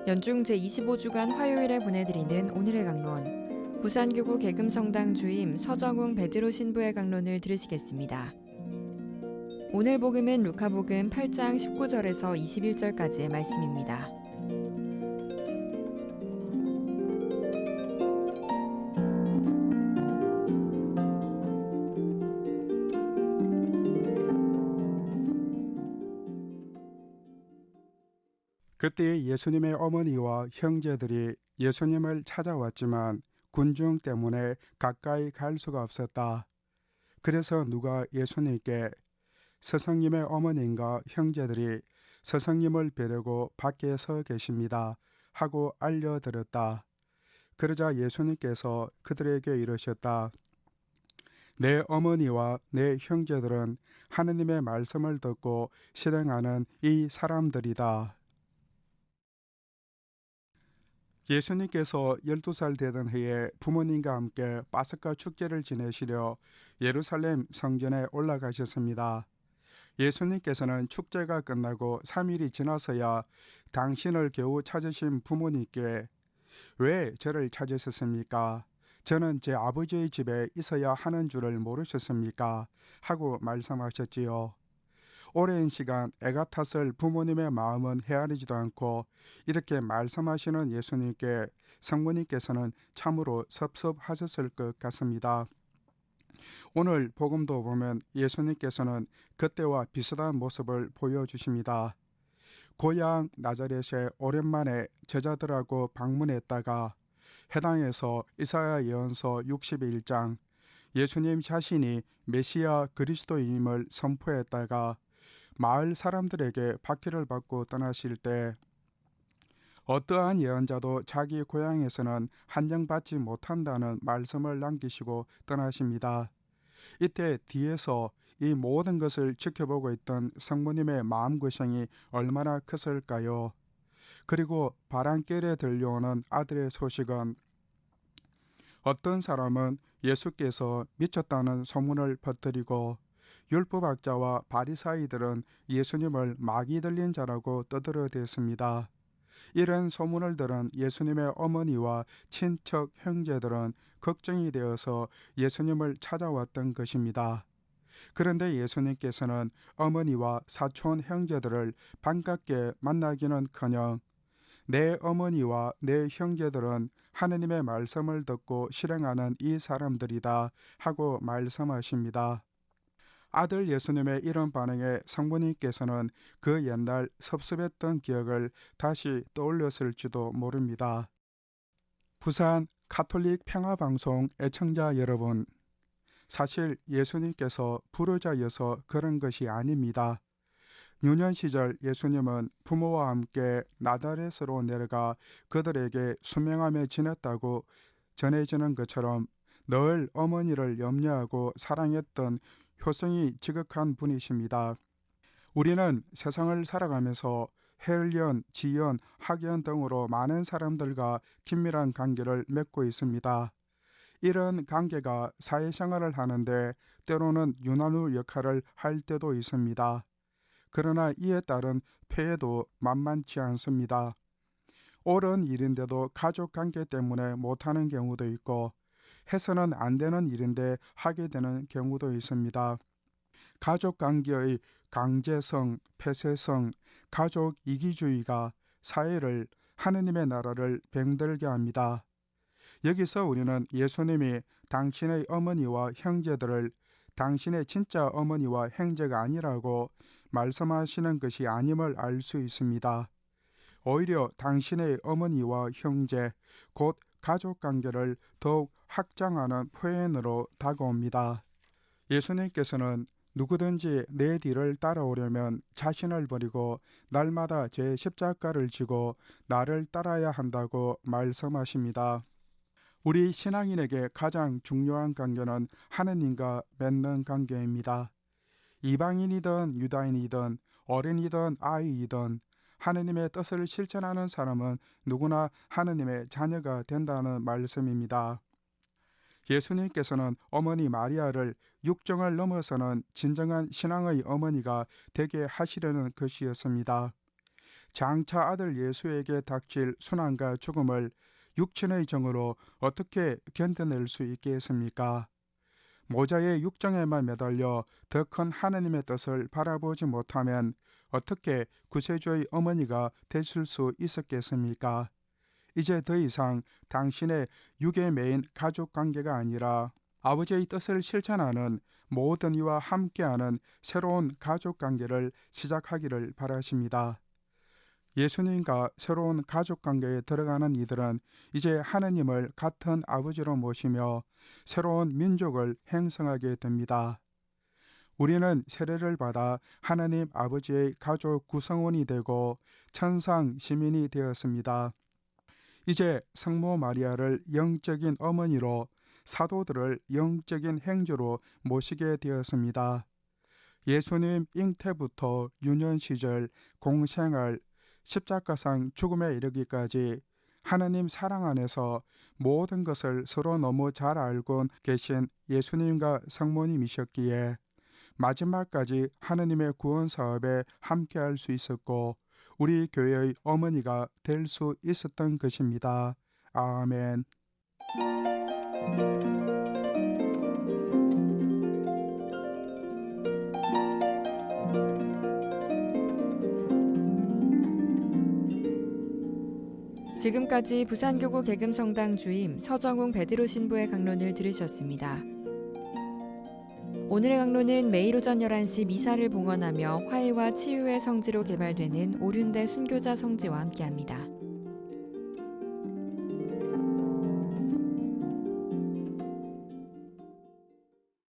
연중 제25주간 화요일에 보내드리는 오늘의 강론, 부산교구 개금성당 주임 서정웅 베드로 신부의 강론을 들으시겠습니다. 오늘 복음은 루카복음 8장 19절에서 21절까지의 말씀입니다. 그때 예수님의 어머니와 형제들이 예수님을 찾아왔지만 군중 때문에 가까이 갈 수가 없었다. 그래서 누가 예수님께 스승님의 어머니인가 형제들이 스승님을 뵈려고 밖에 서 계십니다 하고 알려드렸다. 그러자 예수님께서 그들에게 이르셨다. 내 어머니와 내 형제들은 하느님의 말씀을 듣고 실행하는 이 사람들이다. 예수님께서 12살 되던 해에 부모님과 함께 파스카 축제를 지내시려 예루살렘 성전에 올라가셨습니다. 예수님께서는 축제가 끝나고 3일이 지나서야 당신을 겨우 찾으신 부모님께 왜 저를 찾으셨습니까? 저는 제 아버지의 집에 있어야 하는 줄을 모르셨습니까? 하고 말씀하셨지요. 오랜 시간 애가 탔을 부모님의 마음은 헤아리지도 않고 이렇게 말씀하시는 예수님께 성모님께서는 참으로 섭섭하셨을 것 같습니다. 오늘 복음도 보면 예수님께서는 그때와 비슷한 모습을 보여주십니다. 고향 나자렛에 오랜만에 제자들하고 방문했다가 해당에서 이사야 예언서 61장 예수님 자신이 메시아 그리스도임을 선포했다가 마을 사람들에게 박해를 받고 떠나실 때 어떠한 예언자도 자기 고향에서는 한정받지 못한다는 말씀을 남기시고 떠나십니다. 이때 뒤에서 이 모든 것을 지켜보고 있던 성모님의 마음고생이 얼마나 컸을까요? 그리고 바람결에 들려오는 아들의 소식은 어떤 사람은 예수께서 미쳤다는 소문을 퍼뜨리고 율법학자와 바리사이들은 예수님을 마귀 들린 자라고 떠들어댔습니다. 이런 소문을 들은 예수님의 어머니와 친척 형제들은 걱정이 되어서 예수님을 찾아왔던 것입니다. 그런데 예수님께서는 어머니와 사촌 형제들을 반갑게 만나기는커녕 내 어머니와 내 형제들은 하느님의 말씀을 듣고 실행하는 이 사람들이다 하고 말씀하십니다. 아들 예수님의 이런 반응에 성부님께서는 그 옛날 섭섭했던 기억을 다시 떠올렸을지도 모릅니다. 부산 가톨릭 평화방송 애청자 여러분, 사실 예수님께서 부르자여서 그런 것이 아닙니다. 유년 시절 예수님은 부모와 함께 나다렛으로 내려가 그들에게 수명하며 지냈다고 전해지는 것처럼 늘 어머니를 염려하고 사랑했던 효성이 지극한 분이십니다. 우리는 세상을 살아가면서 혈연, 지연, 학연 등으로 많은 사람들과 긴밀한 관계를 맺고 있습니다. 이런 관계가 사회생활을 하는데 때로는 유난후 역할을 할 때도 있습니다. 그러나 이에 따른 폐해도 만만치 않습니다. 옳은 일인데도 가족 관계 때문에 못하는 경우도 있고 해서는 안 되는 일인데 하게 되는 경우도 있습니다. 가족 관계의 강제성, 폐쇄성, 가족 이기주의가 사회를, 하느님의 나라를 병들게 합니다. 여기서 우리는 예수님이 당신의 어머니와 형제들을 당신의 진짜 어머니와 형제가 아니라고 말씀하시는 것이 아님을 알 수 있습니다. 오히려 당신의 어머니와 형제, 곧 가족관계를 더욱 확장하는 표현으로 다가옵니다. 예수님께서는 누구든지 내 뒤를 따라오려면 자신을 버리고 날마다 제 십자가를 지고 나를 따라야 한다고 말씀하십니다. 우리 신앙인에게 가장 중요한 관계는 하느님과 맺는 관계입니다. 이방인이든 유다인이든 어린이든 아이이든 하느님의 뜻을 실천하는 사람은 누구나 하느님의 자녀가 된다는 말씀입니다. 예수님께서는 어머니 마리아를 육정을 넘어서는 진정한 신앙의 어머니가 되게 하시려는 것이었습니다. 장차 아들 예수에게 닥칠 순환과 죽음을 육신의 정으로 어떻게 견뎌낼 수 있겠습니까? 모자의 육정에만 매달려 더 큰 하나님의 뜻을 바라보지 못하면 어떻게 구세주의 어머니가 되실 수 있었겠습니까? 이제 더 이상 당신의 육에 매인 가족 관계가 아니라 아버지의 뜻을 실천하는 모든 이와 함께하는 새로운 가족 관계를 시작하기를 바라십니다. 예수님과 새로운 가족 관계에 들어가는 이들은 이제 하느님을 같은 아버지로 모시며 새로운 민족을 형성하게 됩니다. 우리는 세례를 받아 하나님 아버지의 가족 구성원이 되고 천상 시민이 되었습니다. 이제 성모 마리아를 영적인 어머니로, 사도들을 영적인 행주로 모시게 되었습니다. 예수님 잉태부터 유년 시절, 공생활, 십자가상 죽음에 이르기까지 하나님 사랑 안에서 모든 것을 서로 너무 잘 알고 계신 예수님과 성모님이셨기에 마지막까지 하나님의 구원 사업에 함께할 수 있었고 우리 교회의 어머니가 될 수 있었던 것입니다. 아멘. 지금까지 부산교구 개금성당 주임 서정웅 베드로 신부의 강론을 들으셨습니다. 오늘의 강론은 매일 오전 11시 미사를 봉헌하며 화해와 치유의 성지로 개발되는 오륜대 순교자 성지와 함께합니다.